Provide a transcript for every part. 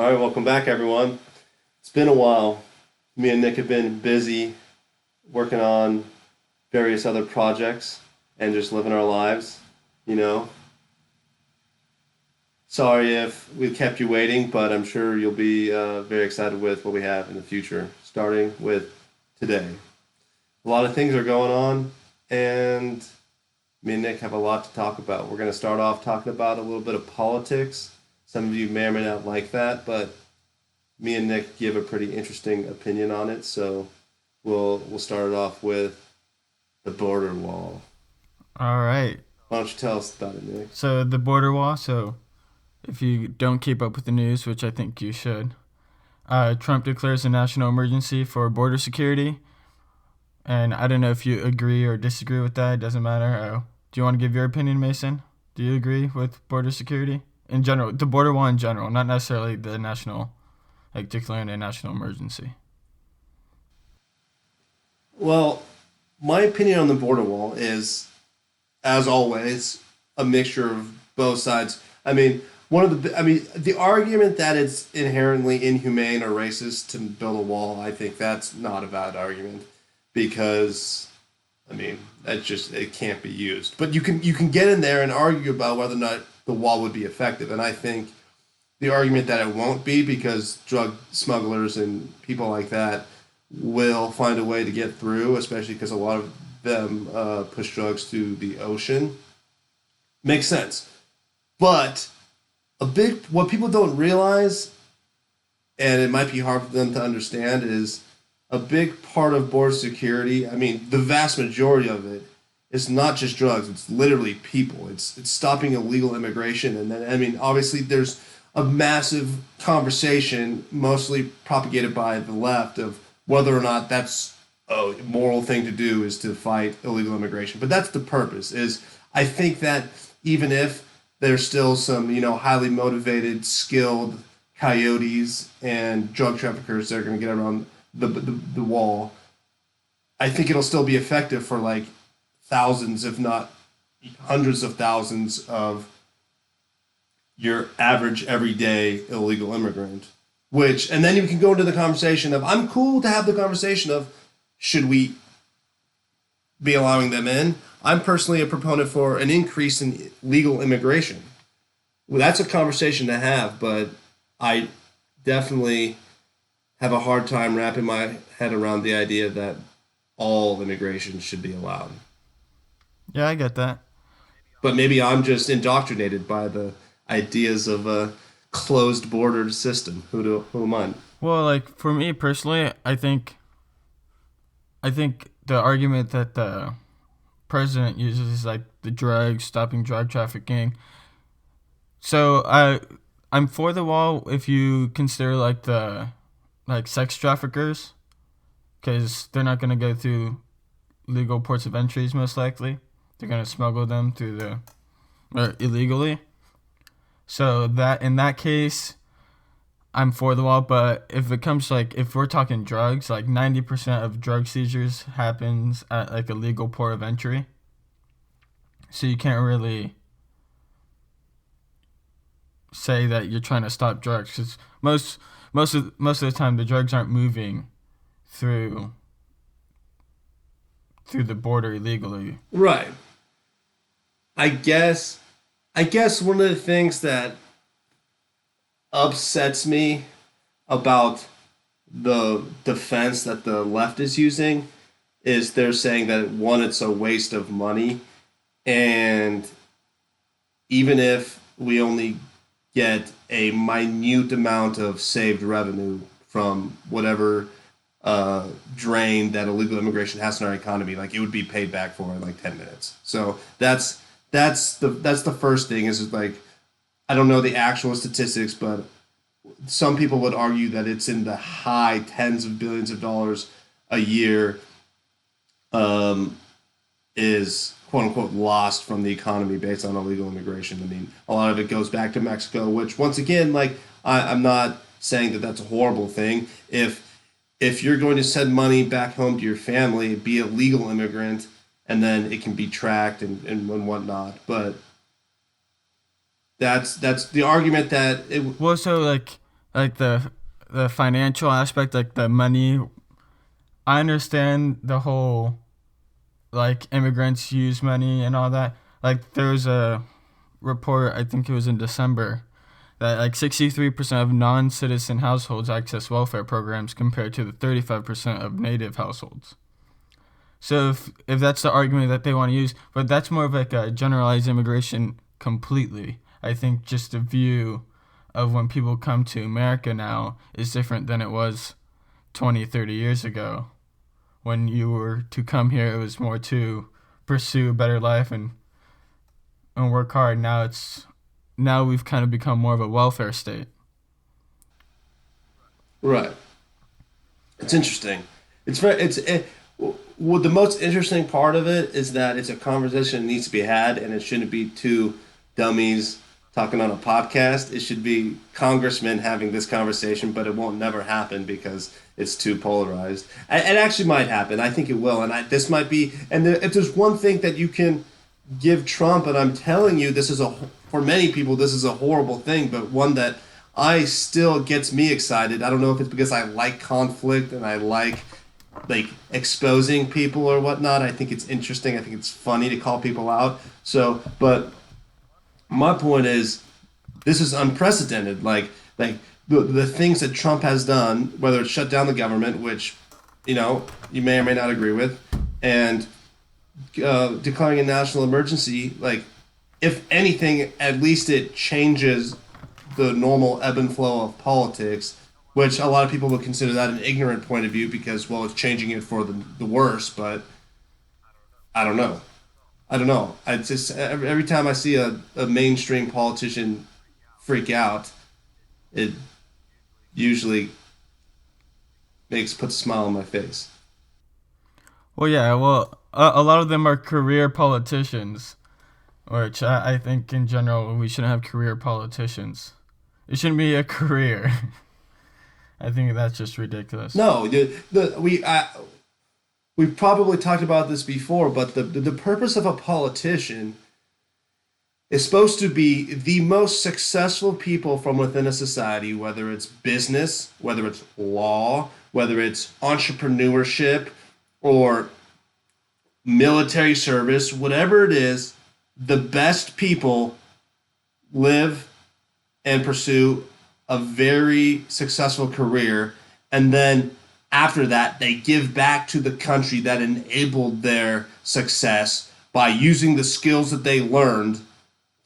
All right, welcome back, everyone. It's been a while. Me and Nick have been busy working on various other projects and just living our lives, you know. Sorry if we kept you waiting, but I'm sure you'll be very excited with what we have in the future, starting with today. A lot of things are going on, and me and Nick have a lot to talk about. We're going to start off talking about a little bit of politics. Some of you may or may not like that, but me and Nick give a pretty interesting opinion on it. So we'll start it off with the border wall. All right. Why don't you tell us about it, Nick? So the border wall. So if you don't keep up with the news, which I think you should, Trump declares a national emergency for border security. And I don't know if you agree or disagree with that. It doesn't matter. Do you want to give your opinion, Mason? Do you agree with border security in general, the border wall in general, not necessarily the national, like declaring a national emergency? Well, my opinion on the border wall is, as always, a mixture of both sides. The argument that it's inherently inhumane or racist to build a wall, I think that's not a valid argument because, it can't be used. But you can get in there and argue about whether or not the wall would be effective, and I think the argument that it won't be because drug smugglers and people like that will find a way to get through, especially because a lot of them push drugs to the ocean. Makes sense. But what people don't realize, and it might be hard for them to understand, is a big part of border security. I mean, the vast majority of it is not just drugs. It's literally people. It's stopping illegal immigration, and then obviously there's a massive conversation, mostly propagated by the left, of whether or not that's a moral thing to do is to fight illegal immigration. But that's the purpose. Is I think that even if there's still some highly motivated, skilled coyotes and drug traffickers that are going to get around the wall, I think it'll still be effective for like thousands, if not hundreds of thousands of your average everyday illegal immigrant. And then you can go into the conversation of, I'm cool to have the conversation of, should we be allowing them in? I'm personally a proponent for an increase in legal immigration. Well, that's a conversation to have, but I definitely have a hard time wrapping my head around the idea that all immigration should be allowed. Yeah, I get that. But maybe I'm just indoctrinated by the ideas of a closed bordered system. Who am I? Well, like for me personally, I think the argument that the president uses is like the drugs, stopping drug trafficking. So I'm for the wall if you consider like the like sex traffickers, because they're not gonna go through legal ports of entries most likely. They're gonna smuggle them through the or illegally. So that in that case, I'm for the wall. But if it comes to, like, if we're talking drugs, like 90% of drug seizures happens at like a legal port of entry. So you can't really say that you're trying to stop drugs because most of the time the drugs aren't moving through through the border illegally. Right. I guess one of the things that upsets me about the defense that the left is using is they're saying that one, it's a waste of money, and even if we only get a minute amount of saved revenue from whatever drain that illegal immigration has in our economy, like it would be paid back for in like 10 minutes. So that's the first thing is like I don't know the actual statistics, but some people would argue that it's in the high tens of billions of dollars a year um, is quote unquote lost from the economy based on illegal immigration. I mean, a lot of it goes back to Mexico, which once again, like I'm not saying that that's a horrible thing. If you're going to send money back home to your family, be a legal immigrant, and then it can be tracked and whatnot. But that's the argument that it. Well, so like like the financial aspect, like the money. I understand the whole like immigrants use money and all that. Like there was a report, I think it was in December, that like 63% of non-citizen households access welfare programs compared to the 35% of native households. So if that's the argument that they want to use, but that's more of like a generalized immigration completely. I think just the view of when people come to America now is different than it was 20, 30 years ago. When you were to come here, it was more to pursue a better life and work hard. Now we've kind of become more of a welfare state. Right. It's interesting. It's very. Well, the most interesting part of it is that it's a conversation that needs to be had, and it shouldn't be two dummies talking on a podcast. It should be congressmen having this conversation, but it won't never happen because it's too polarized. It actually might happen. I think it will, and this might be. And if there's one thing that you can give Trump, and I'm telling you, this is a for many people this is a horrible thing, but one that I still gets me excited. I don't know if it's because I like conflict and I like exposing people or whatnot. I think it's interesting. I think it's funny to call people out. So, but my point is, this is unprecedented. Like the things that Trump has done, whether it's shut down the government, which you may or may not agree with, and declaring a national emergency. Like, if anything, at least it changes the normal ebb and flow of politics, which a lot of people would consider that an ignorant point of view because, well, it's changing it for the worse. But I don't know. I don't know. I just every time I see a mainstream politician freak out, it usually puts a smile on my face. Well, yeah, well, a lot of them are career politicians, which I think in general we shouldn't have career politicians. It shouldn't be a career. I think that's just ridiculous. No, we've probably talked about this before, but the purpose of a politician is supposed to be the most successful people from within a society, whether it's business, whether it's law, whether it's entrepreneurship, or military service, whatever it is, the best people live and pursue a very successful career, and then after that they give back to the country that enabled their success by using the skills that they learned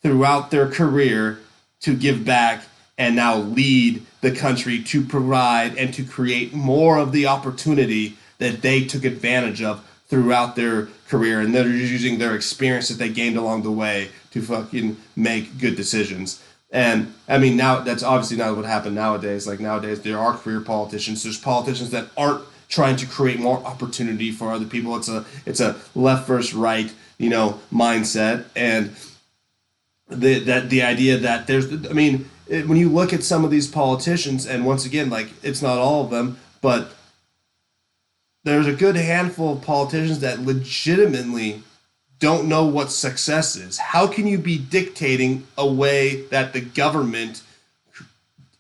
throughout their career to give back and now lead the country to provide and to create more of the opportunity that they took advantage of throughout their career, and they're using their experience that they gained along the way to fucking make good decisions. And I mean, now that's obviously not what happened nowadays. Like nowadays, there are career politicians. There's politicians that aren't trying to create more opportunity for other people. It's a left versus right, mindset, and the idea that there's. I mean, when you look at some of these politicians, and once again, like it's not all of them, but there's a good handful of politicians that legitimately don't know what success is. How can you be dictating a way that the government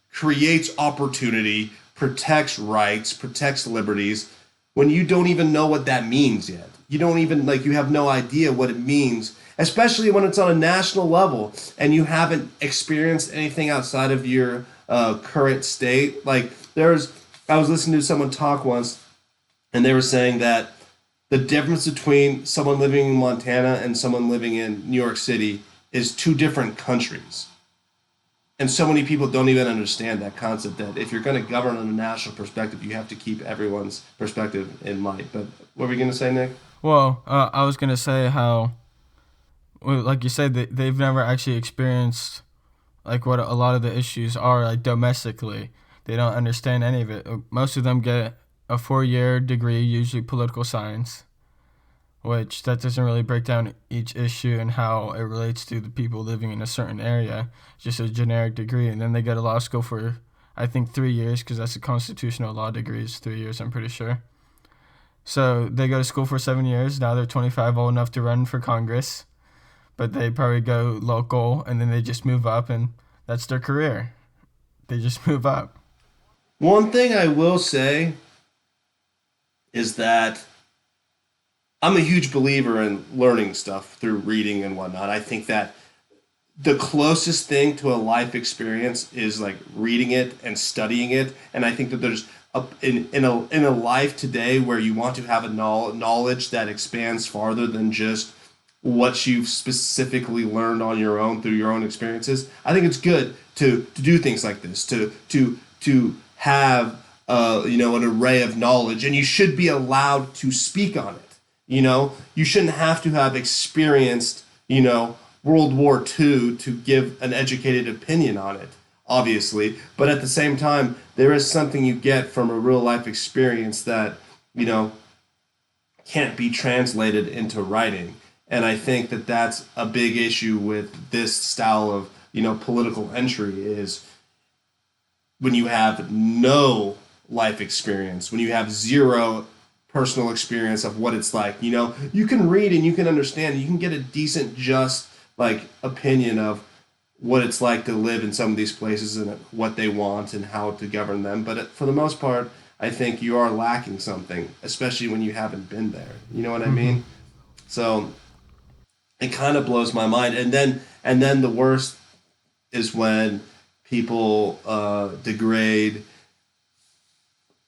creates opportunity, protects rights, protects liberties, when you don't even know what that means yet? You don't even, you have no idea what it means, especially when it's on a national level and you haven't experienced anything outside of your current state. I was listening to someone talk once, and they were saying that the difference between someone living in Montana and someone living in New York City is two different countries. And so many people don't even understand that concept, that if you're going to govern on a national perspective, you have to keep everyone's perspective in mind. But what were we going to say, Nick? Well, I was going to say how, like you said, they've never actually experienced like what a lot of the issues are like domestically. They don't understand any of it. Most of them get a 4-year degree, usually political science, which that doesn't really break down each issue and how it relates to the people living in a certain area. It's just a generic degree. And then they go to law school for, I think, 3 years, because that's a constitutional law degree is 3 years, I'm pretty sure. So they go to school for 7 years. Now they're 25, old enough to run for Congress. But they probably go local, and then they just move up, and that's their career. they just move up. One thing I will say is that I'm a huge believer in learning stuff through reading and whatnot. I think that the closest thing to a life experience is like reading it and studying it. And I think that there's in a life today where you want to have a knowledge that expands farther than just what you've specifically learned on your own through your own experiences. I think it's good to do things like this, to have an array of knowledge, and you should be allowed to speak on it. You shouldn't have to have experienced World War II to give an educated opinion on it, obviously. But at the same time, there is something you get from a real life experience that you know can't be translated into writing. And I think that that's a big issue with this style of political entry is when you have no life experience, when you have zero personal experience of what it's like. You can read and you can understand, you can get a decent, just like opinion of what it's like to live in some of these places and what they want and how to govern them. But for the most part, I think you are lacking something, especially when you haven't been there. You know what I Mm-hmm. mean? So it kind of blows my mind. And then the worst is when people degrade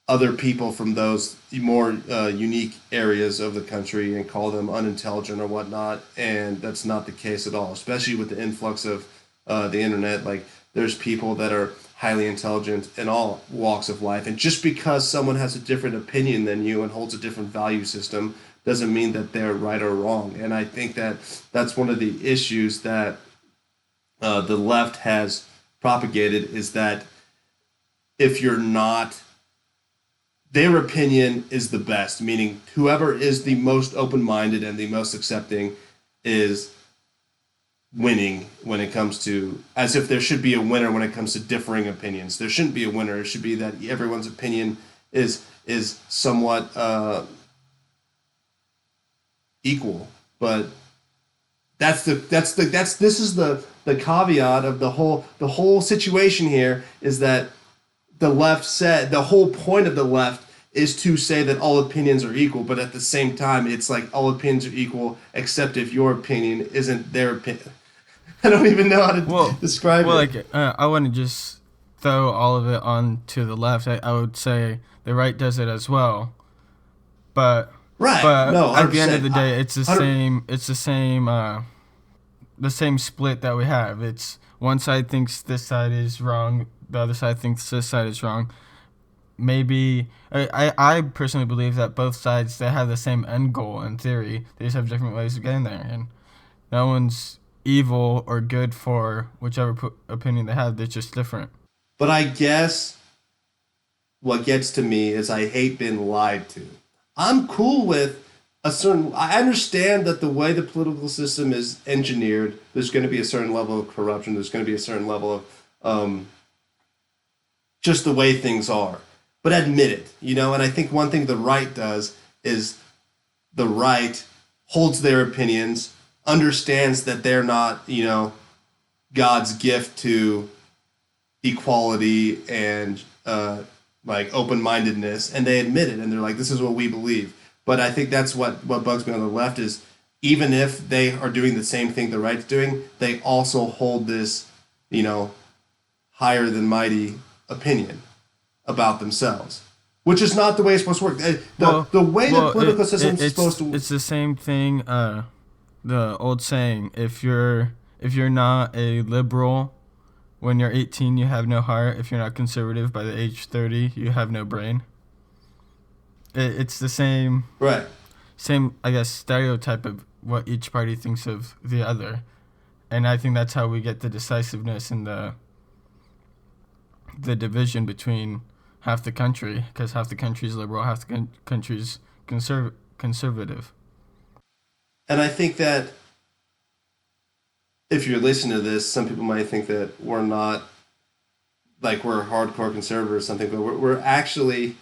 other people from those more unique areas of the country and call them unintelligent or whatnot. And that's not the case at all, especially with the influx of the internet. Like, there's people that are highly intelligent in all walks of life. And just because someone has a different opinion than you and holds a different value system doesn't mean that they're right or wrong. And I think that that's one of the issues that the left has propagated is that if you're not their opinion is the best, meaning whoever is the most open minded and the most accepting is winning when it comes to, as if there should be a winner when it comes to differing opinions. There shouldn't be a winner. It should be that everyone's opinion is somewhat equal. But this is the caveat of the whole situation here is that the left said the whole point of the left is to say that all opinions are equal, but at the same time, it's like all opinions are equal except if your opinion isn't their opinion. I don't even know how to Well, describe well, it. like I wouldn't just throw all of it on to the left. I would say the right does it as well. But Right? but No, at the end of 100%. the day, it's the 100. same. It's the same split that we have. It's one side thinks this side is wrong, the other side thinks this side is wrong. Maybe I personally believe that both sides they have the same end goal in theory. They just have different ways of getting there, and no one's evil or good for whichever opinion they have. They're just different. But I guess what gets to me is I hate being lied to. I'm cool with a certain. I understand that the way the political system is engineered, there's going to be a certain level of corruption. There's going to be a certain level of just the way things are. But admit it. And I think one thing the right does is the right holds their opinions, understands that they're not God's gift to equality and like open mindedness, and they admit it, and they're like, "This is what we believe." But I think that's what bugs me on the left is even if they are doing the same thing the right's doing, they also hold this, you know, higher than mighty opinion about themselves, which is not the way it's supposed to work. The way the political system is supposed to. it's the same thing. The old saying: if you're not a liberal when you're 18, you have no heart. If you're not conservative by the age 30, you have no brain. It's the Right. same I guess stereotype of what each party thinks of the other, and I think that's how we get the decisiveness and the division between half the country, because half the country is liberal, half the country's conservative. And I think that if you're listening to this, some people might think that we're not like we're hardcore conservative or something, but we're actually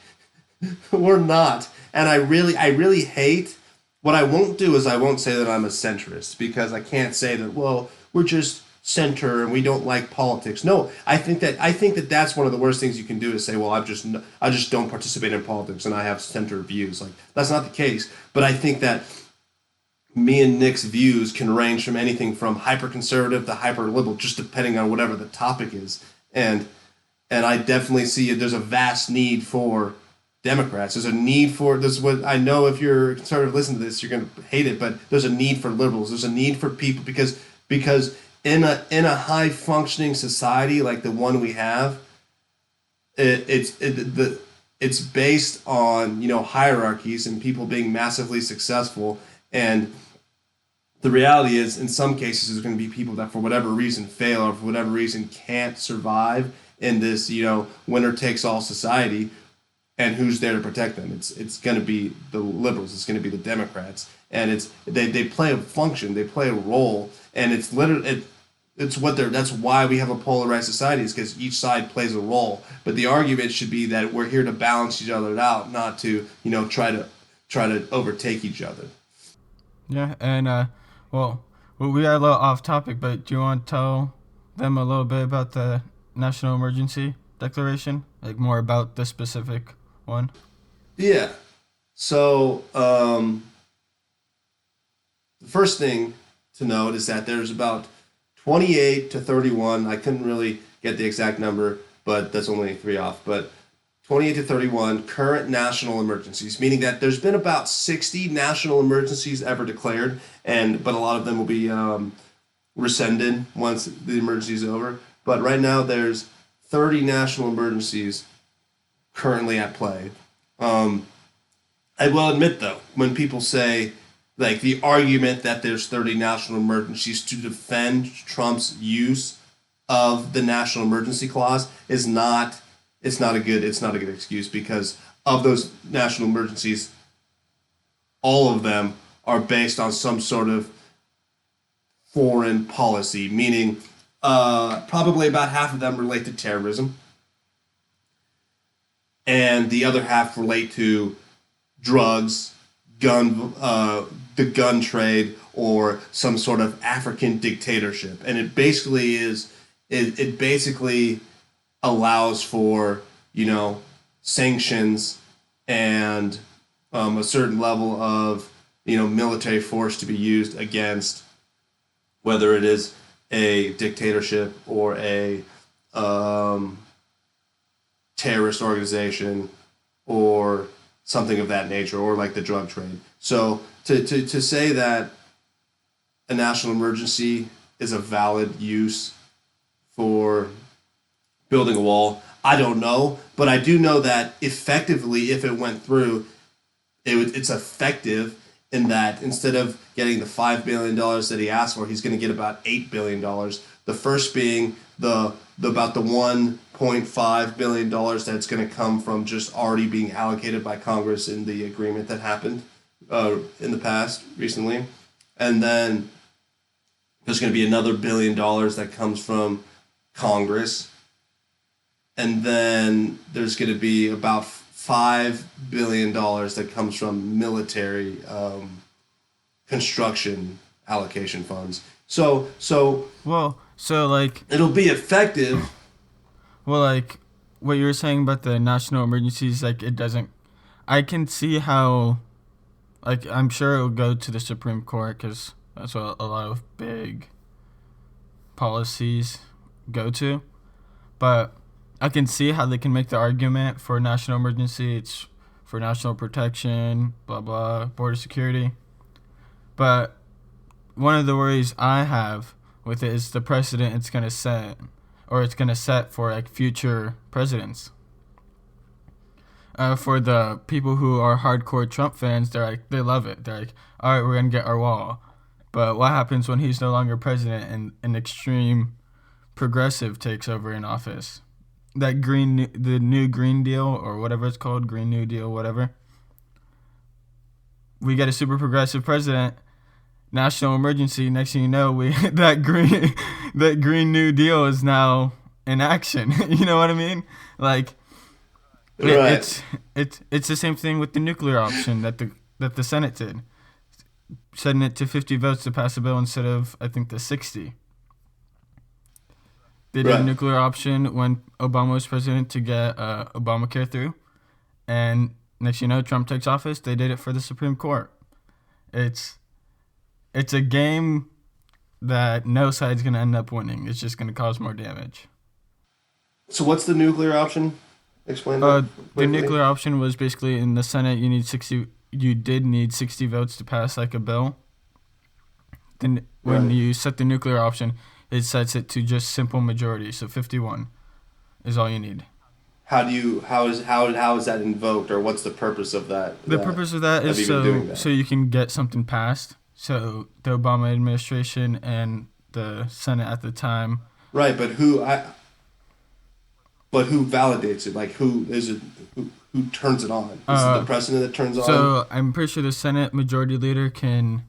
we're not. And I really hate. What I won't do is I won't say that I'm a centrist because I can't say that. Well, we're just center and we don't like politics. No, I think that that's one of the worst things you can do is say, well, I just don't participate in politics and I have center views. Like that's not the case. But I think that me and Nick's views can range from anything from hyper conservative to hyper liberal, just depending on whatever the topic is. And and I definitely see it. There's a vast need for Democrats. There's a need for this. Is what I know, if you're a conservative, listen to this, you're going to hate it. But there's a need for liberals. There's a need for people because in a high functioning society like the one we have, it's based on hierarchies and people being massively successful. And the reality is, in some cases, there's going to be people that for whatever reason fail or for whatever reason can't survive in this winner takes all society. And who's there to protect them? It's going to be the liberals. It's going to be the Democrats, and they play a function. They play a role, and it's what they're. That's why we have a polarized society, is because each side plays a role. But the argument should be that we're here to balance each other out, not to try to overtake each other. Yeah, and well, we got a little off topic, but do you want to tell them a little bit about the national emergency declaration, like more about the specific one? Yeah. So the first thing to note is that there's about 28 to 31. I couldn't really get the exact number, but that's only three off. But 28 to 31 current national emergencies, meaning that there's been about 60 national emergencies ever declared, but a lot of them will be rescinded once the emergency is over. But right now there's 30 national emergencies currently at play. I will admit, though, when people say, like, the argument that there's 30 national emergencies to defend Trump's use of the national emergency clause is not a good excuse, because of those national emergencies, all of them are based on some sort of foreign policy, meaning probably about half of them relate to terrorism, and the other half relate to drugs, the gun trade, or some sort of African dictatorship. And it basically allows for sanctions and a certain level of military force to be used against, whether it is a dictatorship or a terrorist organization or something of that nature, or like the drug trade. So to say that a national emergency is a valid use for building a wall, I don't know, but I do know that effectively, if it went through, it's effective in that instead of getting the $5 billion that he asked for, he's going to get about $8 billion. The first being about the $1.5 billion that's going to come from just already being allocated by Congress in the agreement that happened in the past recently. And then there's going to be another $1 billion that comes from Congress. And then there's going to be about $5 billion that comes from military construction allocation funds. So like it'll be effective. Well, like what you were saying about the national emergencies, like it doesn't. I can see how, like I'm sure it will go to the Supreme Court because that's what a lot of big policies go to. But I can see how they can make the argument for national emergency. It's for national protection, blah blah, border security. But one of the worries I have with it is the precedent it's going to set, or it's going to set for like future presidents. For the people who are hardcore Trump fans, they love it. They're like, all right, we're going to get our wall. But what happens when he's no longer president and an extreme progressive takes over in office? The new Green Deal, or whatever it's called, Green New Deal, whatever. We get a super progressive president, national emergency. Next thing you know, that Green New Deal is now in action. You know what I mean? Like, Right. it's the same thing with the nuclear option that the Senate did, setting it to 50 votes to pass a bill instead of I think the 60. They did a Right. nuclear option when Obama was president to get Obamacare through. And next you know, Trump takes office. They did it for the Supreme Court. It's it's a game that no side's going to end up winning. It's just going to cause more damage. So what's the nuclear option? Explain that The quickly. nuclear option was basically in the Senate. You need 60. You did need 60 votes to pass like a bill. Then when Right. you set the nuclear option, it sets it to just simple majority. So 51 is all you need. How is that invoked, or what's the purpose of The purpose of that of is even doing so that? you can get something passed. So the Obama administration and the Senate at the time. Right, but who validates it? Like who is it? Who turns it on? Is it the Uh, president that turns on? so I'm pretty sure the Senate majority leader can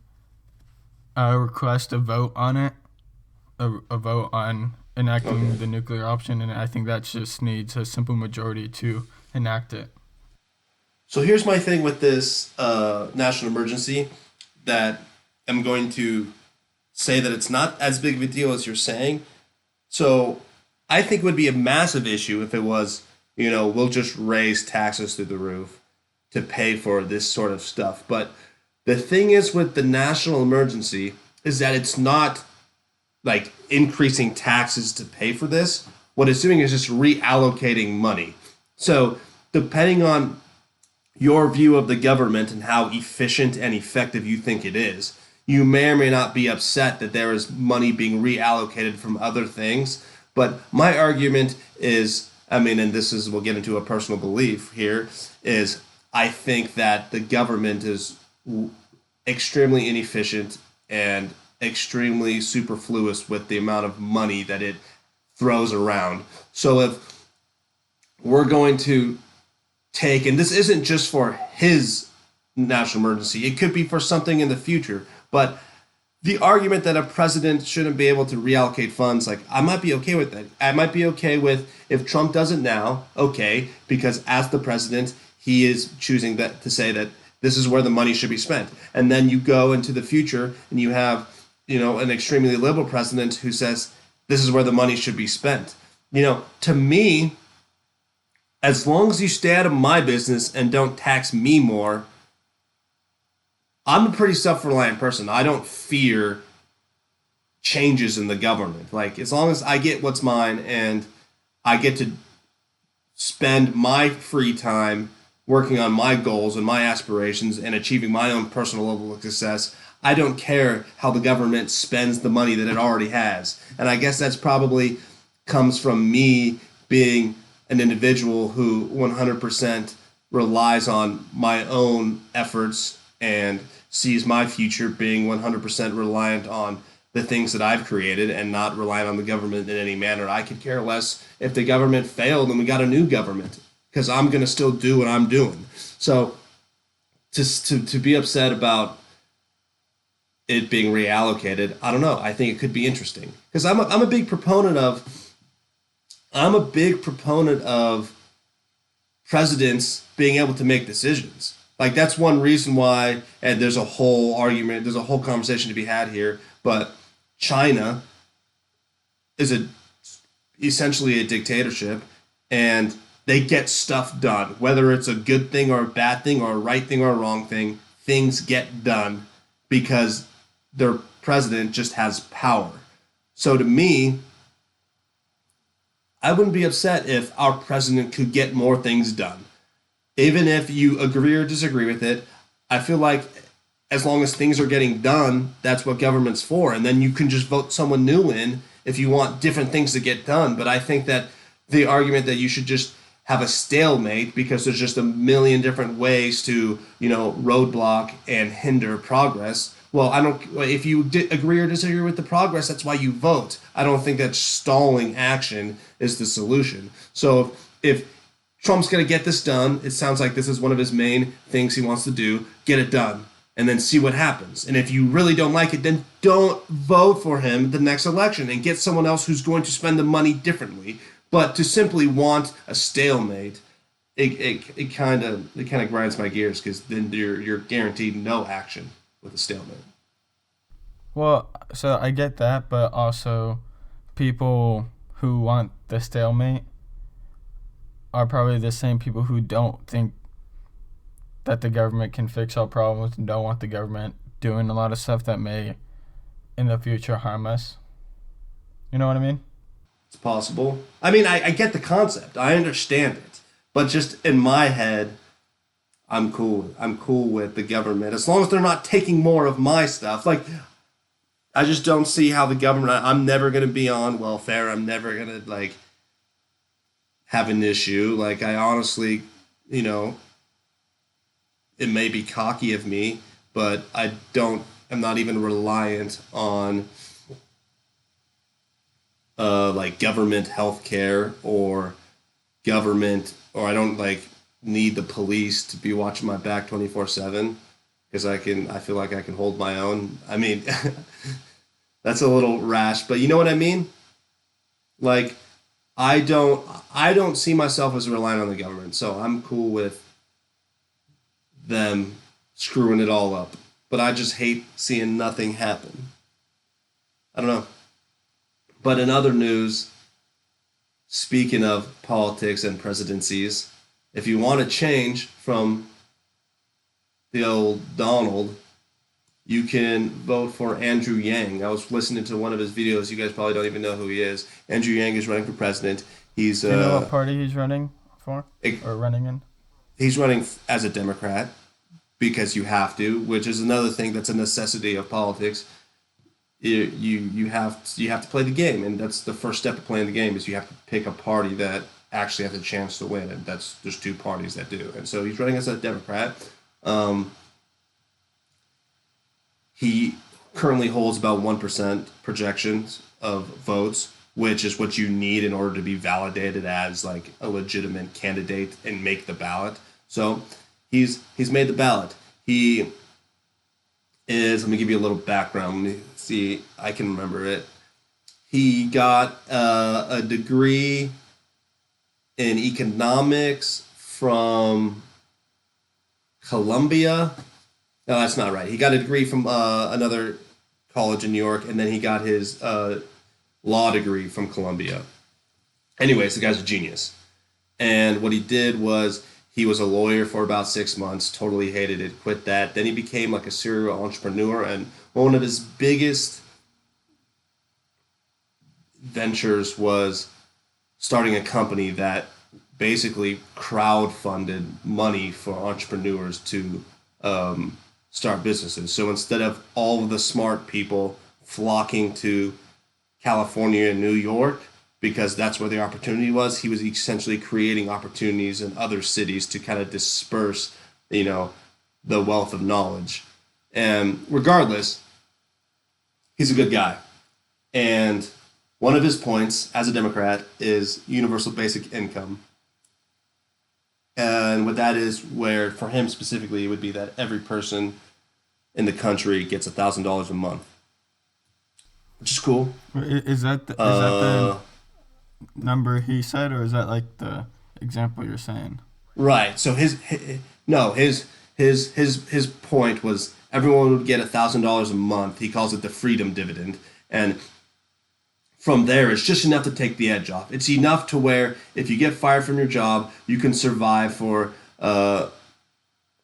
request a vote on it, a vote on enacting Okay. the nuclear option, and I think that just needs a simple majority to enact it. So here's my thing with this national emergency that I'm going to say that it's not as big of a deal as you're saying. So I think it would be a massive issue if it was, we'll just raise taxes through the roof to pay for this sort of stuff. But the thing is with the national emergency is that it's not like increasing taxes to pay for this. What it's doing is just reallocating money. So depending on your view of the government and how efficient and effective you think it is, you may or may not be upset that there is money being reallocated from other things. But my argument is, I mean, and this is, we'll get into a personal belief here, is I think that the government is extremely inefficient and extremely superfluous with the amount of money that it throws around. So if we're going to take, and this isn't just for his national emergency, it could be for something in the future, but the argument that a president shouldn't be able to reallocate funds, like I might be okay with that. I might be okay with if Trump does it now, okay, because as the president, he is choosing that to say that this is where the money should be spent. And then you go into the future and you have, an extremely liberal president who says this is where the money should be spent. To me, as long as you stay out of my business and don't tax me more, I'm a pretty self-reliant person. I don't fear changes in the government. Like as long as I get what's mine and I get to spend my free time working on my goals and my aspirations and achieving my own personal level of success, I don't care how the government spends the money that it already has. And I guess that's probably comes from me being an individual who 100% relies on my own efforts and sees my future being 100% reliant on the things that I've created and not reliant on the government in any manner. I could care less if the government failed and we got a new government because I'm going to still do what I'm doing. So to be upset about it being reallocated, I don't know. I think it could be interesting because I'm a big proponent of presidents being able to make decisions. Like that's one reason why, and there's a whole argument, there's a whole conversation to be had here. But China is essentially a dictatorship, and they get stuff done, whether it's a good thing or a bad thing or a right thing or a wrong thing. Things get done because their president just has power. So to me, I wouldn't be upset if our president could get more things done. Even if you agree or disagree with it, I feel like as long as things are getting done, that's what government's for. And then you can just vote someone new in if you want different things to get done. But I think that the argument that you should just have a stalemate because there's just a million different ways to, roadblock and hinder progress. Well, I don't. If you agree or disagree with the progress, that's why you vote. I don't think that stalling action is the solution. So if Trump's going to get this done, it sounds like this is one of his main things he wants to do. Get it done, and then see what happens. And if you really don't like it, then don't vote for him the next election and get someone else who's going to spend the money differently. But to simply want a stalemate, it kind of grinds my gears because then you're guaranteed no action with a stalemate. Well, so I get that, but also people who want the stalemate are probably the same people who don't think that the government can fix all problems and don't want the government doing a lot of stuff that may in the future harm us. You know what I mean? It's possible. I mean, I get the concept. I understand it. But just in my head, I'm cool. I'm cool with the government as long as they're not taking more of my stuff. Like, I just don't see how the government. I'm never gonna be on welfare. I'm never gonna like have an issue. Like, I honestly, you know, it may be cocky of me, but I don't. I'm not even reliant on like government health care or government, or I don't like need the police to be watching my back 24/7 because I feel like I can hold my own. I mean, that's a little rash, but you know what I mean? Like, I don't see myself as relying on the government, so I'm cool with them screwing it all up. But I just hate seeing nothing happen. I don't know. But in other news, speaking of politics and presidencies, if you want to change from the old Donald, you can vote for Andrew Yang. I was listening to one of his videos. You guys probably don't even know who he is. Andrew Yang is running for president. He's Do you know what party he's running for or running in? he's running as a Democrat because you have to, which is another thing that's a necessity of politics. You have to play the game, and that's the first step of playing the game is you have to pick a party that actually has a chance to win, and there's two parties that do, and so he's running as a Democrat. Um, he currently holds about 1% projections of votes, which is what you need in order to be validated as like a legitimate candidate and make the ballot. So he's made the ballot. He is. Let me give you a little background. Let me see. I can remember it. He got a degree in economics from Columbia. No, that's not right. He got a degree from another college in New York, and then he got his law degree from Columbia. Anyways, the guy's a genius. And what he did was he was a lawyer for about 6 months, totally hated it, quit that. Then he became like a serial entrepreneur, and one of his biggest ventures was starting a company that basically crowdfunded money for entrepreneurs to start businesses. So instead of all of the smart people flocking to California and New York because that's where the opportunity was, he was essentially creating opportunities in other cities to kind of disperse, the wealth of knowledge. And regardless, he's a good guy. And one of his points as a Democrat is universal basic income. And what that is, where for him specifically, it would be that every person in the country gets $1,000 a month, which is cool. Is that the number he said, or is that like the example you're saying? Right. So his point was everyone would get $1,000 a month. He calls it the Freedom Dividend, and from there, it's just enough to take the edge off. It's enough to where if you get fired from your job, you can survive for a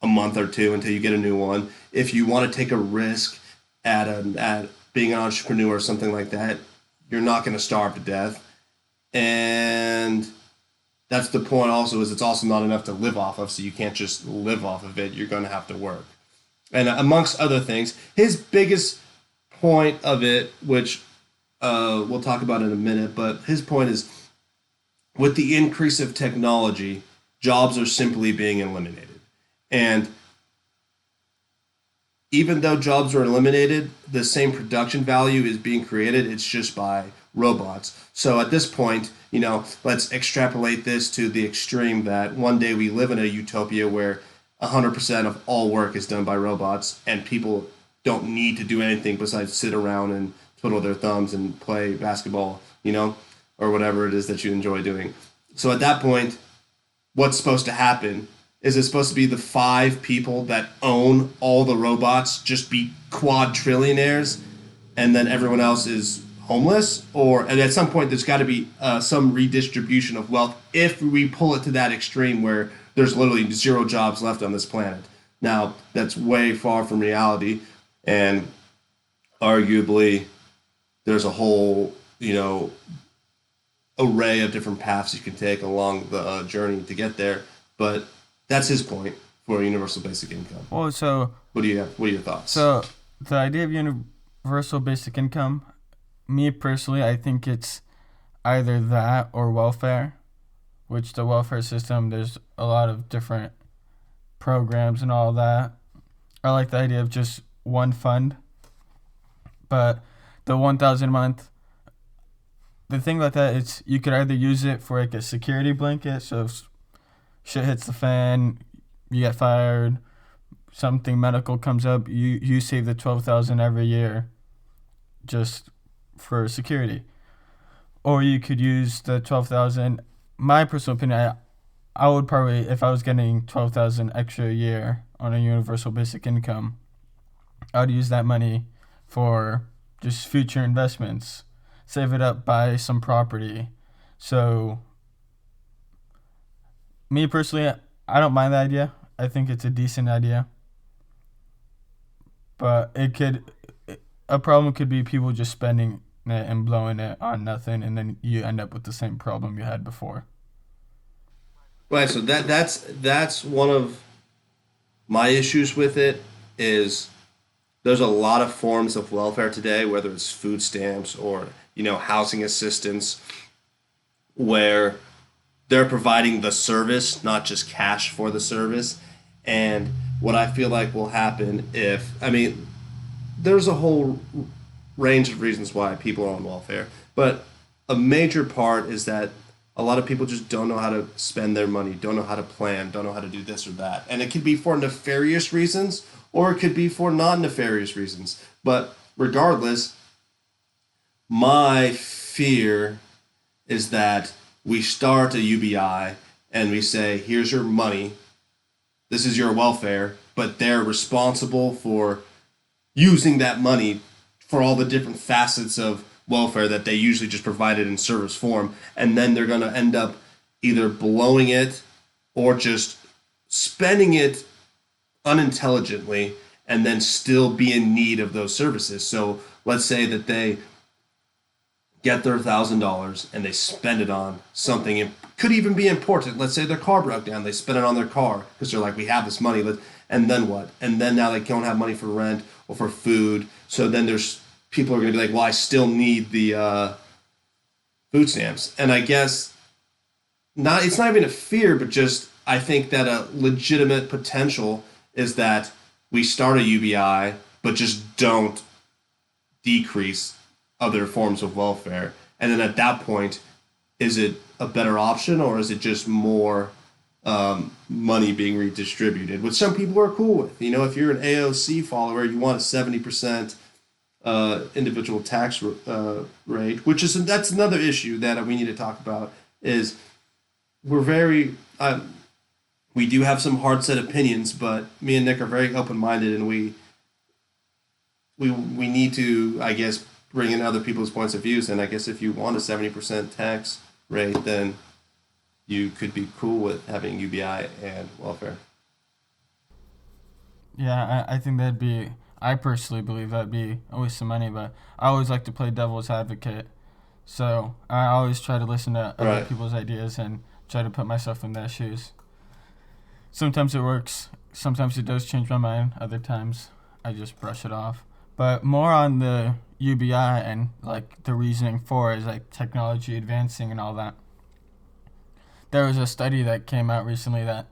month or two until you get a new one. If you want to take a risk at being an entrepreneur or something like that, you're not going to starve to death. And that's the point also, is it's also not enough to live off of, so you can't just live off of it. You're going to have to work. And amongst other things, his biggest point of it, which we'll talk about in a minute, but his point is, with the increase of technology, jobs are simply being eliminated. And even though jobs are eliminated, the same production value is being created. It's just by robots. So at this point, let's extrapolate this to the extreme that one day we live in a utopia where 100% of all work is done by robots and people don't need to do anything besides sit around and twiddle their thumbs and play basketball, or whatever it is that you enjoy doing. So at that point, what's supposed to happen? Is it supposed to be the 5 people that own all the robots just be quadrillionaires, and then everyone else is homeless, and at some point there's got to be some redistribution of wealth if we pull it to that extreme where there's literally zero jobs left on this planet. Now, that's way far from reality, and arguably there's a whole, array of different paths you can take along the journey to get there. But that's his point for universal basic income. Well, so what do you have? What are your thoughts? So the idea of universal basic income, me personally, I think it's either that or welfare, which the welfare system, there's a lot of different programs and all that. I like the idea of just one fund, but the 1,000 a month, the thing about that is you could either use it for like a security blanket, so if shit hits the fan, you get fired, something medical comes up, you save the 12,000 every year just for security. Or you could use the 12,000. My personal opinion, I would probably, if I was getting 12,000 extra a year on a universal basic income, I would use that money for just future investments, save it up, buy some property. So me personally, I don't mind the idea. I think it's a decent idea. But a problem could be people just spending it and blowing it on nothing, and then you end up with the same problem you had before. Right. So that's one of my issues with it is there's a lot of forms of welfare today, whether it's food stamps or housing assistance, where they're providing the service, not just cash for the service. And what I feel like will happen there's a whole range of reasons why people are on welfare, but a major part is that a lot of people just don't know how to spend their money, don't know how to plan, don't know how to do this or that. And it could be for nefarious reasons or it could be for non-nefarious reasons. But regardless, my fear is that we start a UBI and we say, here's your money, this is your welfare, but they're responsible for using that money for all the different facets of welfare that they usually just provided in service form, and then they're going to end up either blowing it or just spending it unintelligently and then still be in need of those services. So let's say that they get their $1,000 and they spend it on something. It could even be important. Let's say their car broke down. They spend it on their car because they're like, we have this money. And then what? And then now they don't have money for rent or for food. So then there's people are going to be like, well, I still need the food stamps. And I guess it's not even a fear, but just I think that a legitimate potential is that we start a UBI, but just don't decrease other forms of welfare. And then at that point, is it a better option or is it just more money being redistributed, which some people are cool with? If you're an AOC follower, you want a 70% individual tax rate, that's another issue that we need to talk about. Is we do have some hard set opinions, but me and Nick are very open minded, and we need to, I guess, bring in other people's points of views. And I guess if you want a 70% tax rate, then you could be cool with having UBI and welfare. Yeah, I think I personally believe that'd be a waste of money, but I always like to play devil's advocate. So I always try to listen to other people's ideas and try to put myself in their shoes. Sometimes it works. Sometimes it does change my mind. Other times I just brush it off. But more on the UBI and like the reasoning for it is like technology advancing and all that. There was a study that came out recently that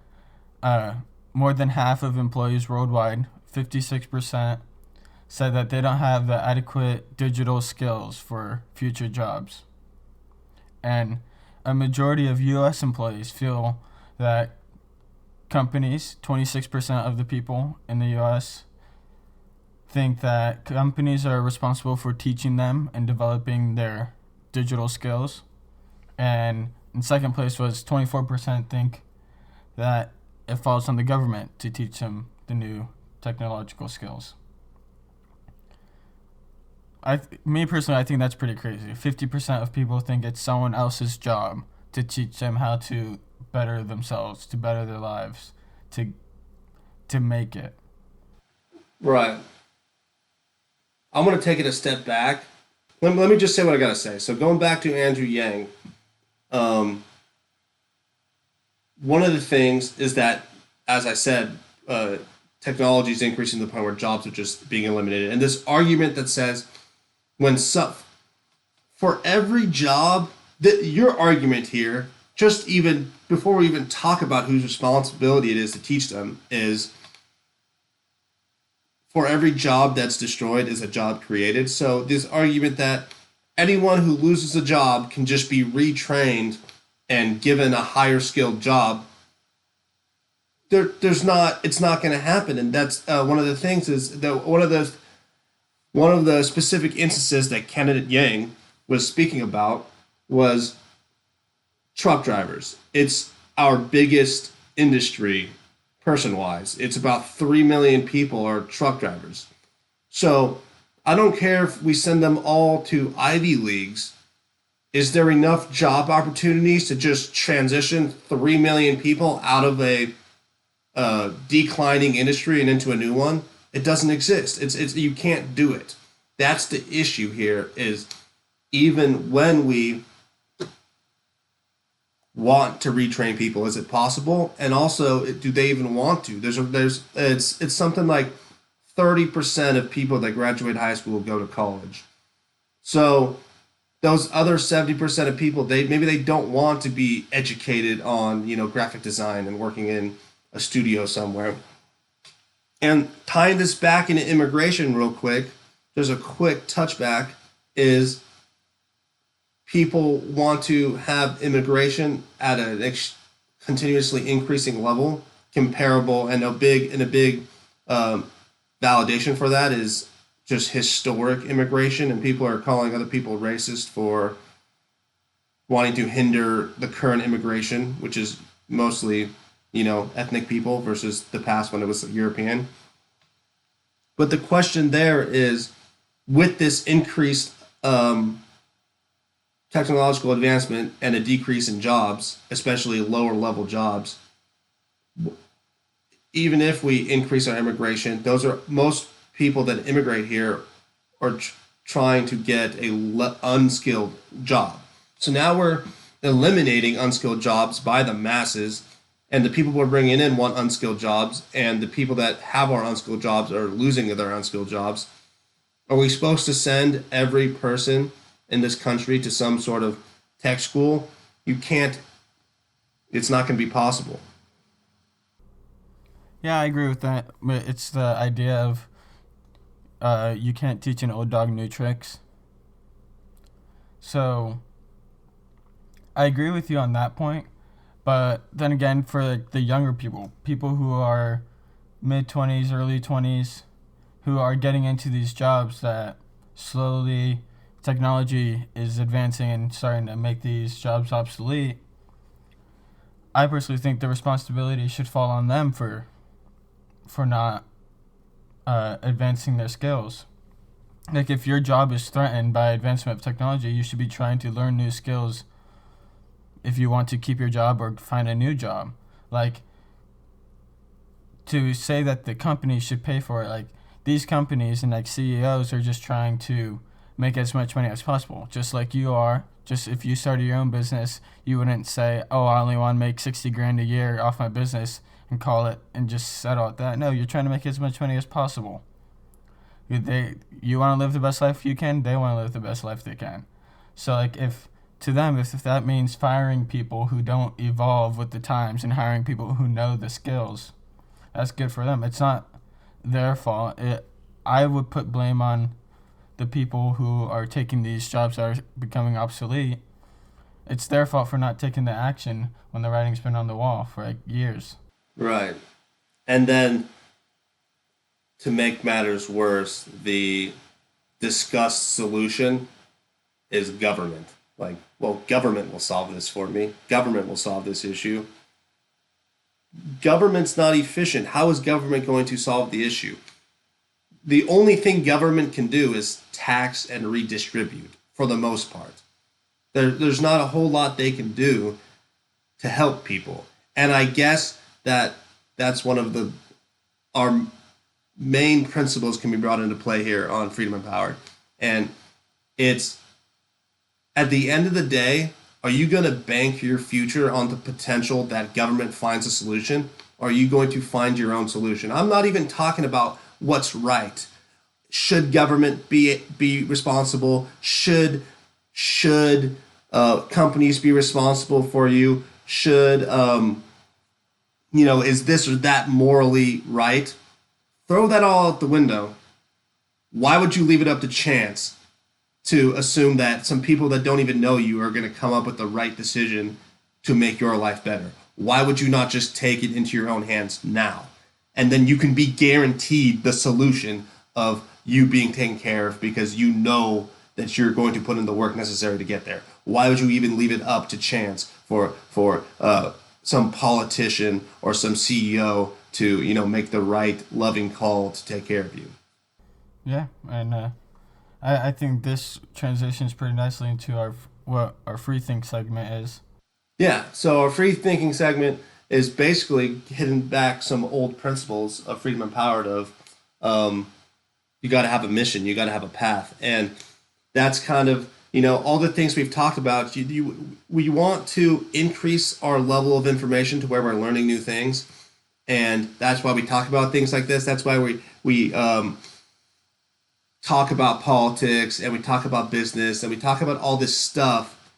more than half of employees worldwide, 56%, said that they don't have the adequate digital skills for future jobs. And a majority of U.S. employees feel that companies, 26% of the people in the U.S., think that companies are responsible for teaching them and developing their digital skills. And in second place was 24% think that it falls on the government to teach them the new technological skills. Me personally, I think that's pretty crazy. 50% of people think it's someone else's job to teach them how to better themselves, to better their lives, to to make it. Right. I'm going to take it a step back. Let me just say what I got to say. So going back to Andrew Yang, um, one of the things is that, as I said, technology is increasing to the point where jobs are just being eliminated. And this argument that says when for every job, that your argument here, just even before we even talk about whose responsibility it is to teach them, is for every job that's destroyed is a job created. So this argument that anyone who loses a job can just be retrained and given a higher skilled job, there's not. It's not going to happen, and that's one of the things is that one of the specific instances that candidate Yang was speaking about was truck drivers. It's our biggest industry person wise. It's about 3 million people are truck drivers. So I don't care if we send them all to Ivy Leagues. Is there enough job opportunities to just transition 3 million people out of a declining industry and into a new one? It doesn't exist. It's you can't do it. That's the issue here is even when we want to retrain people, is it possible? And also, do they even want to? It's something like 30% of people that graduate high school go to college. So those other 70% of people, they don't want to be educated on, graphic design and working in a studio somewhere. And tying this back into immigration real quick, there's a quick touchback is people want to have immigration at a continuously increasing level, comparable, and a big validation for that is just historic immigration, and people are calling other people racist for wanting to hinder the current immigration, which is mostly ethnic people versus the past when it was European. But the question there is, with this increased technological advancement and a decrease in jobs, especially lower level jobs, even if we increase our immigration, those are most people that immigrate here are trying to get a unskilled job. So now we're eliminating unskilled jobs by the masses, and the people we're bringing in want unskilled jobs, and the people that have our unskilled jobs are losing their unskilled jobs. Are we supposed to send every person in this country to some sort of tech school? You can't. It's not going to be possible. Yeah, I agree with that. But it's the idea of you can't teach an old dog new tricks. So I agree with you on that point. But then again, for like the younger people, people who are mid 20s, early 20s, who are getting into these jobs that slowly technology is advancing and starting to make these jobs obsolete, I personally think the responsibility should fall on them for not advancing their skills. Like if your job is threatened by advancement of technology, you should be trying to learn new skills if you want to keep your job or find a new job. Like to say that the company should pay for it, like these companies and like CEOs are just trying to make as much money as possible, just like you are. Just if you started your own business, you wouldn't say, "Oh, I only want to make 60 grand a year off my business," and call it and just settle at that. No, you're trying to make as much money as possible. You want to live the best life you can. They want to live the best life they can. So like if to them, if that means firing people who don't evolve with the times and hiring people who know the skills, that's good for them. It's not their fault. I would put blame on the people who are taking these jobs that are becoming obsolete. It's their fault for not taking the action when the writing's been on the wall for like years. Right. And then to make matters worse, the discussed solution is government. Like, well, government will solve this for me. Government will solve this issue. Government's not efficient. How is government going to solve the issue? the only thing government can do is tax and redistribute for the most part. There's not a whole lot they can do to help people. And I guess that's one of the our main principles can be brought into play here on Freedom Empowered. And it's at the end of the day, are you going to bank your future on the potential that government finds a solution? Or are you going to find your own solution? I'm not even talking about what's right. Should government be responsible? Should companies be responsible for you? Should is this or that morally right? Throw that all out the window. Why would you leave it up to chance to assume that some people that don't even know you are going to come up with the right decision to make your life better? Why would you not just take it into your own hands now? And then you can be guaranteed the solution of you being taken care of because you know that you're going to put in the work necessary to get there. Why would you even leave it up to chance for some politician or some CEO to make the right loving call to take care of you? Yeah, and I think this transitions pretty nicely into what our free think segment is. Yeah, so our free thinking segment is basically hitting back some old principles of Freedom Empowered of you got to have a mission, you got to have a path. And that's kind of, all the things we've talked about. We want to increase our level of information to where we're learning new things. And that's why we talk about things like this. That's why we talk about politics and we talk about business and we talk about all this stuff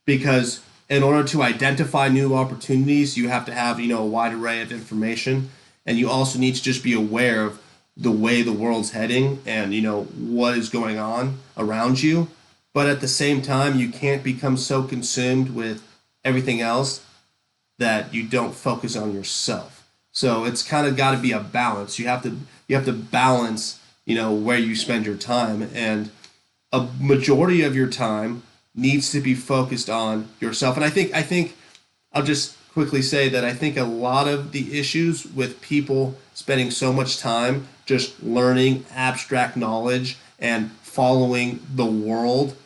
because in order to identify new opportunities, you have to have, a wide array of information. And you also need to just be aware of the way the world's heading and, what is going on around you. But at the same time, you can't become so consumed with everything else that you don't focus on yourself. So it's kind of got to be a balance. You have to balance, where you spend your time, and a majority of your time needs to be focused on yourself. And I think I'll just quickly say that I think a lot of the issues with people spending so much time just learning abstract knowledge and following the world.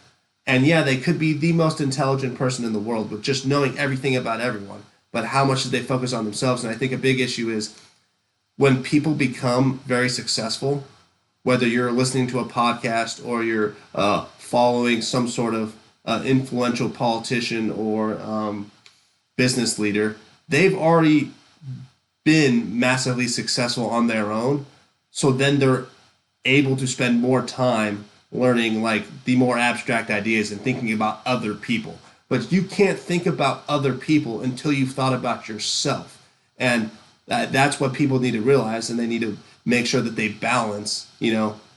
And yeah, they could be the most intelligent person in the world with just knowing everything about everyone. But how much do they focus on themselves? And I think a big issue is when people become very successful, whether you're listening to a podcast or you're following some sort of influential politician or business leader, they've already been massively successful on their own. So then they're able to spend more time learning like the more abstract ideas and thinking about other people. But you can't think about other people until you've thought about yourself. And that's what people need to realize, and they need to make sure that they balance,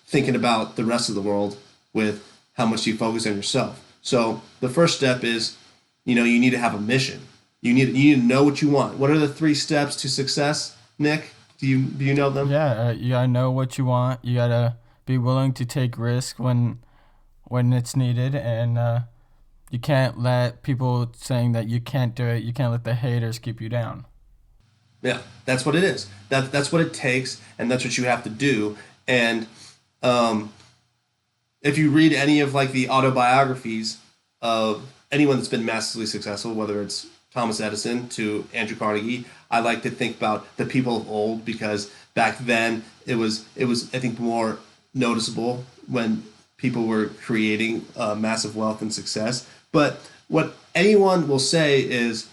thinking about the rest of the world with how much you focus on yourself. So the first step is, you need to have a mission. You need to know what you want. What are the 3 steps to success, Nick? Do you know them? Yeah, you gotta know what you want. You gotta be willing to take risk when it's needed, and you can't let people saying that you can't do it. You can't let the haters keep you down. Yeah, that's what it is. That's what it takes, and that's what you have to do. And if you read any of like the autobiographies of anyone that's been massively successful, whether it's Thomas Edison to Andrew Carnegie, I like to think about the people of old because back then it was I think more noticeable when people were creating massive wealth and success. But what anyone will say is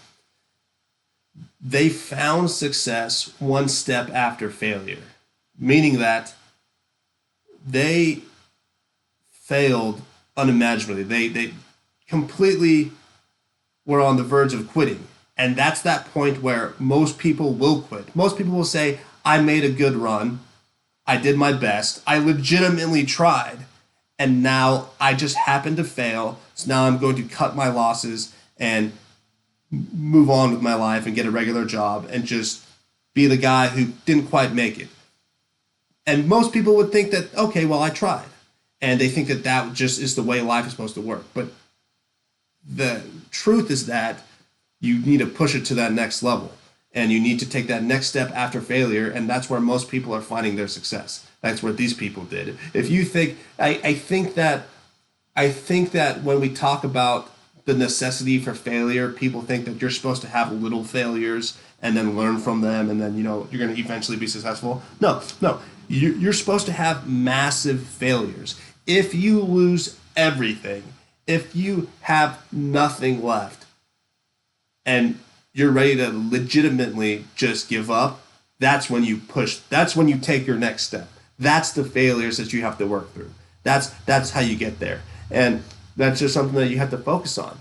they found success one step after failure, meaning that they failed unimaginably. They completely were on the verge of quitting. And that's that point where most people will quit. Most people will say, I made a good run. I did my best. I legitimately tried. And now I just happened to fail. So now I'm going to cut my losses and move on with my life and get a regular job and just be the guy who didn't quite make it. And most people would think that, okay, well, I tried. And they think that that just is the way life is supposed to work. But the truth is that you need to push it to that next level. And you need to take that next step after failure. And that's where most people are finding their success. That's what these people did. If you think, I think that when we talk about the necessity for failure, people think that you're supposed to have little failures and then learn from them, and then you're going to eventually be successful. No, no, you're supposed to have massive failures. If you lose everything, if you have nothing left, and you're ready to legitimately just give up, that's when you push. That's when you take your next step. That's the failures that you have to work through. That's how you get there, and that's just something that you have to focus on.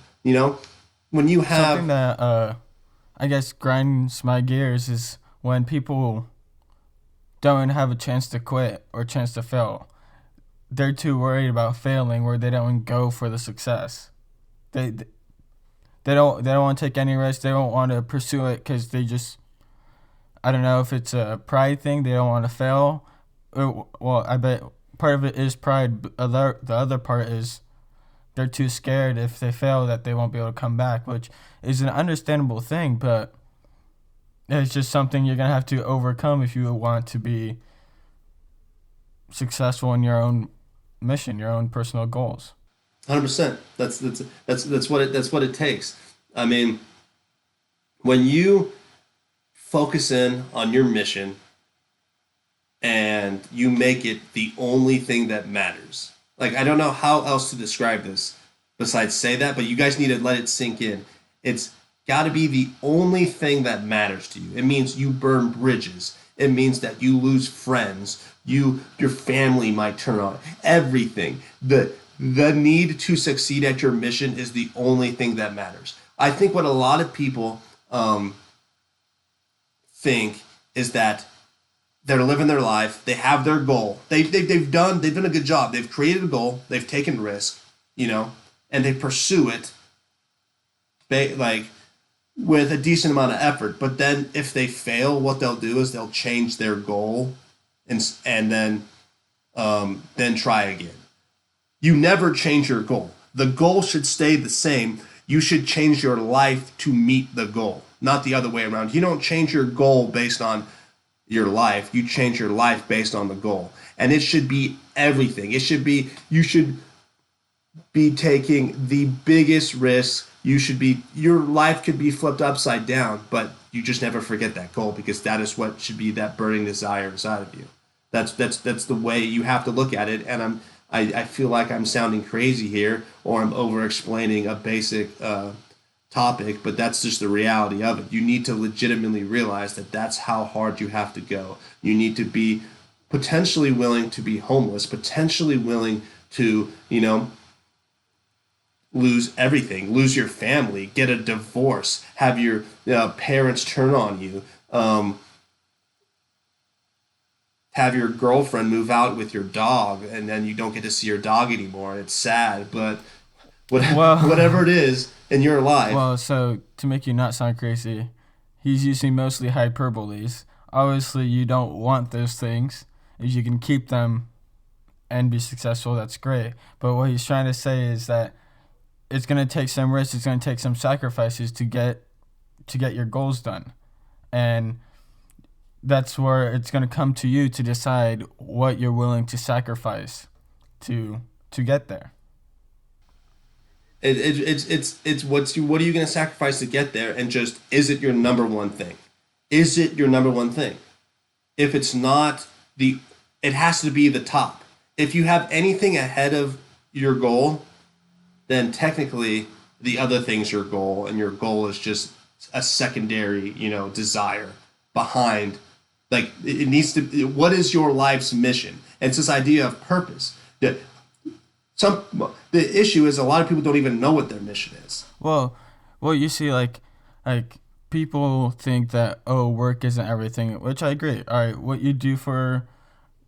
When you have Something that I guess grinds my gears is when people don't have a chance to quit or a chance to fail. They're too worried about failing where they don't go for the success. They don't want to take any risk. They don't want to pursue it because they just, I don't know if it's a pride thing. They don't want to fail. Well, I bet part of it is pride. But the other part is they're too scared if they fail that they won't be able to come back, which is an understandable thing, but it's just something you're going to have to overcome if you want to be successful in your own mission, your own personal goals. 100%. That's what it takes. I mean, when you focus in on your mission and you make it the only thing that matters. Like, I don't know how else to describe this besides say that, but you guys need to let it sink in. It's got to be the only thing that matters to you. It means you burn bridges. It means that you lose friends. Your family might turn on. Everything. The need to succeed at your mission is the only thing that matters. I think what a lot of people think is that they're living their life. They have their goal. They've done a good job. They've created a goal. They've taken risk, and they pursue it, like with a decent amount of effort. But then if they fail, what they'll do is they'll change their goal, and then try again. You never change your goal. The goal should stay the same. You should change your life to meet the goal, not the other way around. You don't change your goal based on your life. You change your life based on the goal. And it should be everything. You should be taking the biggest risk. Your life could be flipped upside down, but you just never forget that goal, because that is what should be that burning desire inside of you. That's the way you have to look at it. And I feel like I'm sounding crazy here, or I'm over explaining a basic topic, but that's just the reality of it. You need to legitimately realize that that's how hard you have to go. You need to be potentially willing to be homeless, potentially willing to, lose everything, lose your family, get a divorce, have your parents turn on you, have your girlfriend move out with your dog, and then you don't get to see your dog anymore. It's sad, but whatever it is in your life. Well, so to make you not sound crazy, he's using mostly hyperboles. Obviously, you don't want those things. If you can keep them and be successful, that's great. But what he's trying to say is that it's going to take some risks. It's going to take some sacrifices to get your goals done, and that's where it's going to come to you to decide what you're willing to sacrifice to get there. It's what are you going to sacrifice to get there, and just, is it your number one thing? Is it your number one thing? If it's not, it has to be the top. If you have anything ahead of your goal, then technically the other thing's your goal, and your goal is just a secondary, desire behind. Like, it needs to. What is your life's mission? And it's this idea of purpose. The issue is a lot of people don't even know what their mission is. Well, you see, like people think that work isn't everything, which I agree. All right, what you do for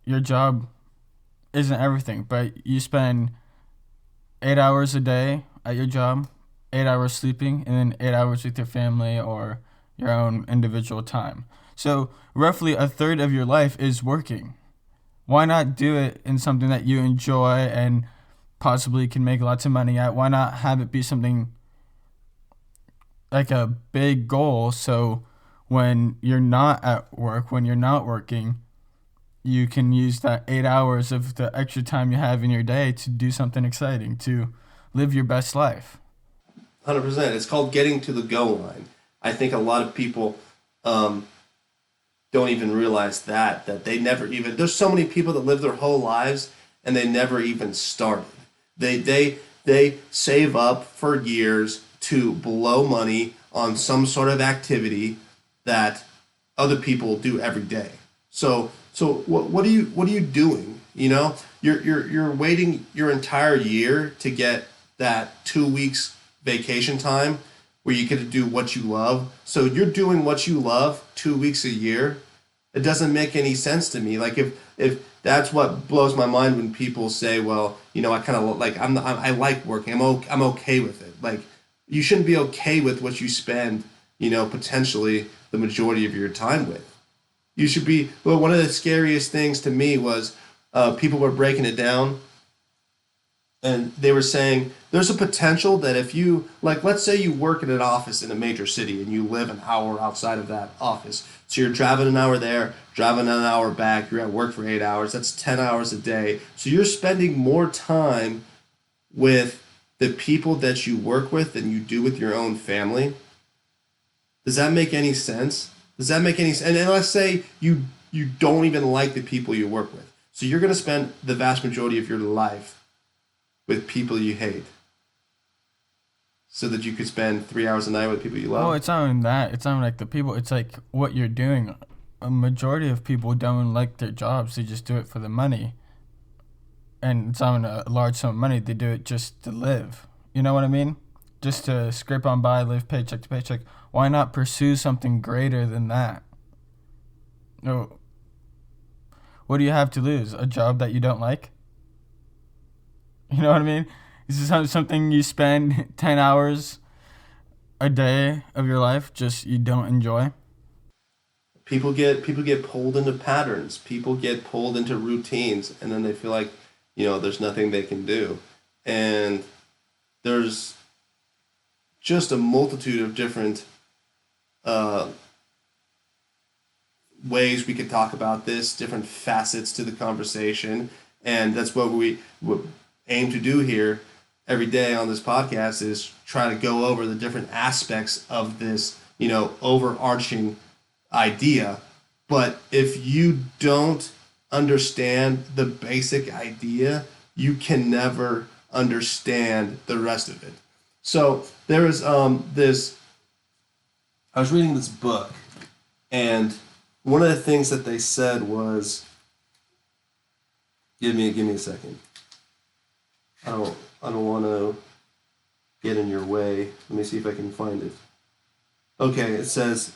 your job isn't everything, but you spend 8 hours a day at your job, 8 hours sleeping, and then 8 hours with your family or your own individual time. So roughly a third of your life is working. Why not do it in something that you enjoy and possibly can make lots of money at? Why not have it be something like a big goal, so when you're not at work, when you're not working, you can use that 8 hours of the extra time you have in your day to do something exciting, to live your best life. 100%. It's called getting to the goal line. I think a lot of people um, don't even realize that they never even. There's so many people that live their whole lives and they never even started. They save up for years to blow money on some sort of activity that other people do every day. So what are you doing? You're waiting your entire year to get that 2 weeks vacation time where you get to do what you love. So you're doing what you love 2 weeks a year. It doesn't make any sense to me. Like if that's what blows my mind when people say, well, I kind of like I like working. I'm okay with it. Like you shouldn't be okay with what you spend, potentially the majority of your time with. You should be. Well, one of the scariest things to me was people were breaking it down and they were saying there's a potential that if you like let's say you work in an office in a major city and you live an hour outside of that office, so you're driving an hour there, driving an hour back, you're at work for 8 hours, that's 10 hours a day, so you're spending more time with the people that you work with than you do with your own family. Does that make any sense? Does that make any sense? And let's say you don't even like the people you work with, so you're going to spend the vast majority of your life with people you hate so that you could spend 3 hours a night with people you Well, love. it's not even that. It's not even like the people. It's like what you're doing. A majority of people don't like their jobs. They just do it for the money. And it's not even a large sum of money. They do it just to live. You know what I mean? Just to scrape on by, live paycheck to paycheck. Why not pursue something greater than that? No. What do you have to lose? A job that you don't like? You know what I mean? Is this something you spend 10 hours a day of your life just you don't enjoy? People get pulled into patterns. People get pulled into routines, and then they feel like there's nothing they can do. And there's just a multitude of different uh, ways we could talk about this, different facets to the conversation, and that's what we aim to do here every day on this podcast is try to go over the different aspects of this, overarching idea. But if you don't understand the basic idea, you can never understand the rest of it. So there is this. I was reading this book, and one of the things that they said was, give me a second. I don't want to get in your way. Let me see if I can find it. Okay, it says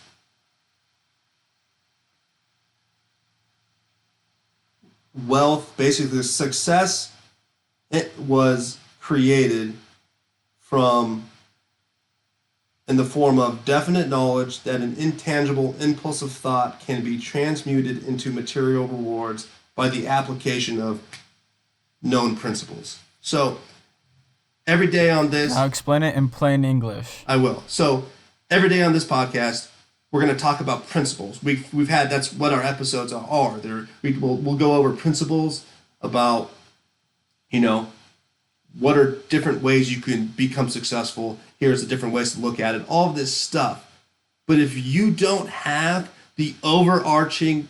wealth, basically success, it was created from in the form of definite knowledge that an intangible impulse of thought can be transmuted into material rewards by the application of known principles. So every day on Now this, explain it in plain English. I will. So every day on this podcast, we're going to talk about principles. We've had that's what our episodes are. We'll go over principles about you know what are different ways you can become successful. Here's the different ways to look at it. All of this stuff. But if you don't have the overarching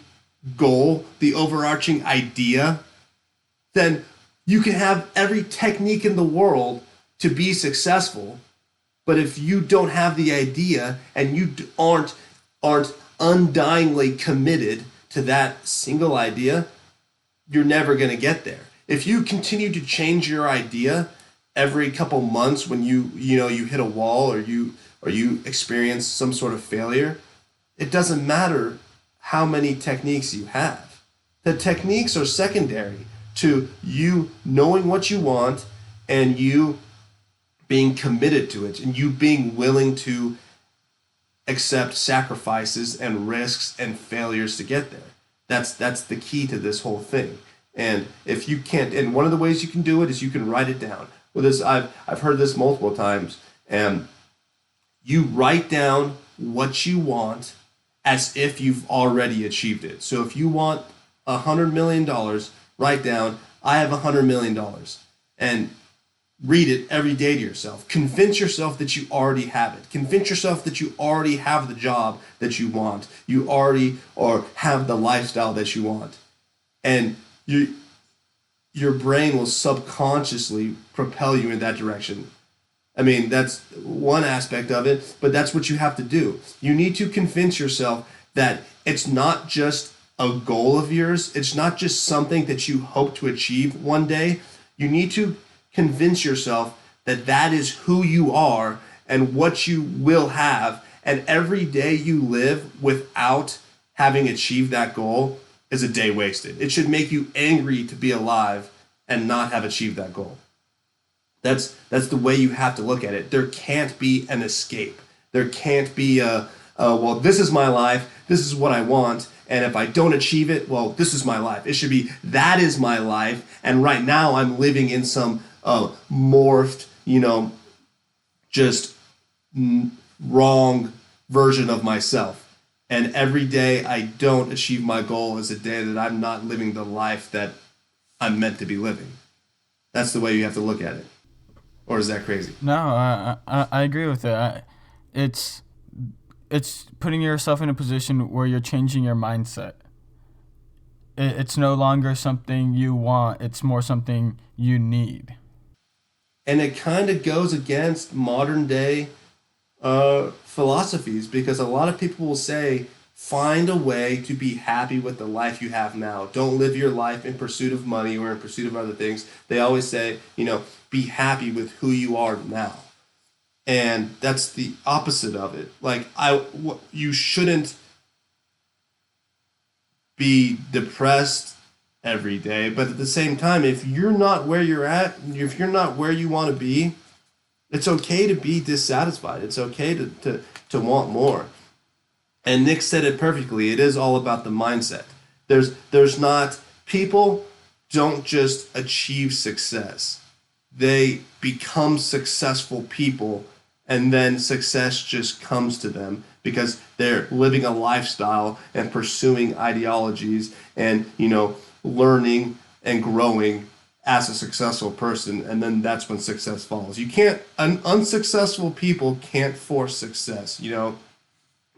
goal, the overarching idea, then you can have every technique in the world to be successful. But if you don't have the idea and you aren't undyingly committed to that single idea, you're never going to get there. If you continue to change your idea every couple months when you hit a wall or you experience some sort of failure, it doesn't matter how many techniques you have. The techniques are secondary to you knowing what you want and you being committed to it and you being willing to accept sacrifices and risks and failures to get there. That's the key to this whole thing. And if you can't, and one of the ways you can do it is you can write it down. Well, this I've heard this multiple times, and you write down what you want as if you've already achieved it. So if you want $100 million, write down, I have $100 million, and read it every day to yourself. Convince yourself that you already have it. Convince yourself that you already have the job that you want. You already or have the lifestyle that you want. And your brain will subconsciously propel you in that direction. I mean, that's one aspect of it, but that's what you have to do. You need to convince yourself that it's not just a goal of yours. It's not just something that you hope to achieve one day. You need to convince yourself that that is who you are and what you will have. And every day you live without having achieved that goal is a day wasted. It should make you angry to be alive and not have achieved that goal. That's the way you have to look at it. There can't be an escape. There can't be well, this is my life. This is what I want. And if I don't achieve it, well, this is my life. It should be, that is my life. And right now I'm living in some morphed, just wrong version of myself. And every day I don't achieve my goal is a day that I'm not living the life that I'm meant to be living. That's the way you have to look at it. Or is that crazy? No, I agree with it. It's putting yourself in a position where you're changing your mindset. It's no longer something you want. It's more something you need. And it kind of goes against modern day philosophies, because a lot of people will say, find a way to be happy with the life you have now. Don't live your life in pursuit of money or in pursuit of other things. They always say, be happy with who you are now. And that's the opposite of it. Like, you shouldn't be depressed every day, but at the same time, if you're not where you're at, if you're not where you want to be, it's okay to be dissatisfied. It's okay to want more. And Nick said it perfectly. It is all about the mindset. There's not, people don't just achieve success. They become successful people, and then success just comes to them because they're living a lifestyle and pursuing ideologies and, learning and growing as a successful person, and then that's when success follows. Unsuccessful people can't force success,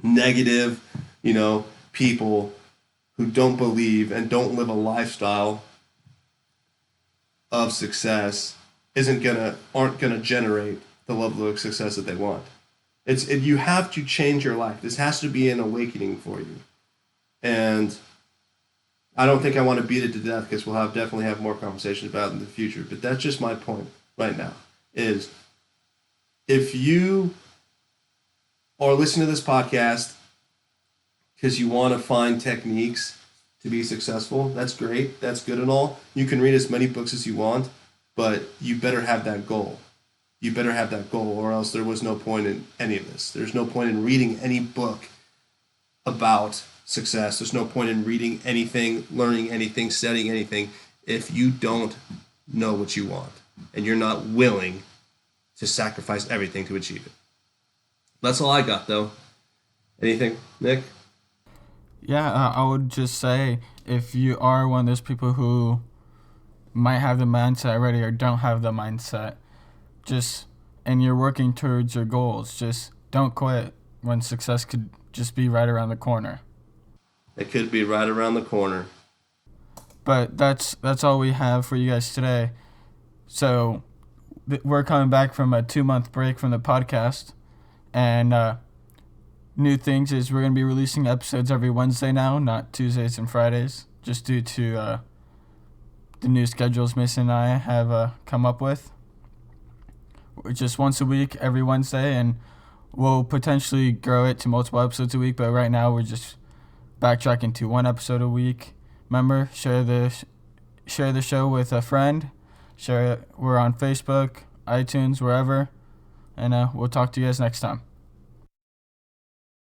negative, people who don't believe and don't live a lifestyle of success aren't gonna generate the level of success that they want. You have to change your life. This has to be an awakening for you. And I don't think I want to beat it to death, because we'll definitely have more conversations about it in the future. But that's just my point right now, is if you are listening to this podcast because you want to find techniques to be successful, that's great. That's good and all. You can read as many books as you want, but you better have that goal. You better have that goal, or else there was no point in any of this. There's no point in reading any book about success. There's no point in reading anything, learning anything, studying anything, if you don't know what you want and you're not willing to sacrifice everything to achieve it. That's all I got, though. Anything, Nick? Yeah, I would just say, if you are one of those people who might have the mindset already or don't have the mindset, and you're working towards your goals, just don't quit when success could just be right around the corner. It could be right around the corner. But that's all we have for you guys today. So we're coming back from a 2-month break from the podcast, and new things is we're going to be releasing episodes every Wednesday now, not Tuesdays and Fridays, just due to the new schedules Mason and I have come up with. Just once a week, every Wednesday, and we'll potentially grow it to multiple episodes a week, but right now we're just backtracking to 1 episode a week. Remember, share the show with a friend. Share it. We're on Facebook, iTunes, wherever, and we'll talk to you guys next time.